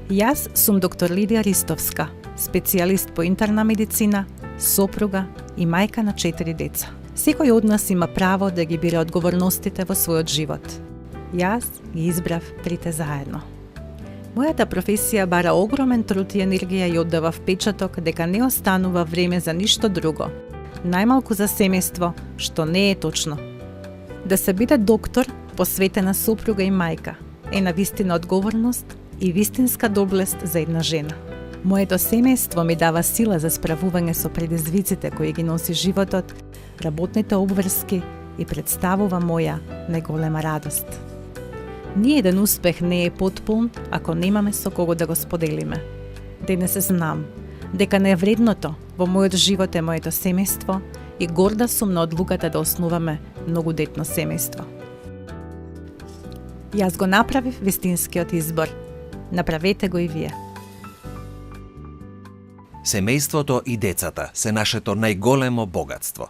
Јас сум доктор Лидија Ристовска, специјалист по интерна медицина, сопруга и мајка на 4 деца. Секој од нас има право да ги бире одговорностите во својот живот. Јас ги избрав трите заедно. Мојата професија бара огромен труд и енергија и оддава впечаток дека не останува време за ништо друго, најмалку за семејство, што не е точно. Да се биде доктор, посветена сопруга и мајка, е навистина одговорност и вистинска доблест за една жена. Моето семејство ми дава сила за справување со предизвиците кои ги носи животот, работните обврски и представува моја најголема радост. Ниеден успех не е потпун ако немаме со кого да го споделиме. Денес знам дека највредното во мојот живот е моето семејство и горда сум на одлуката да основаме многодетно семејство. Јас го направив вистинскиот избор. Направете го и вие. Семејството и децата се нашето најголемо богатство.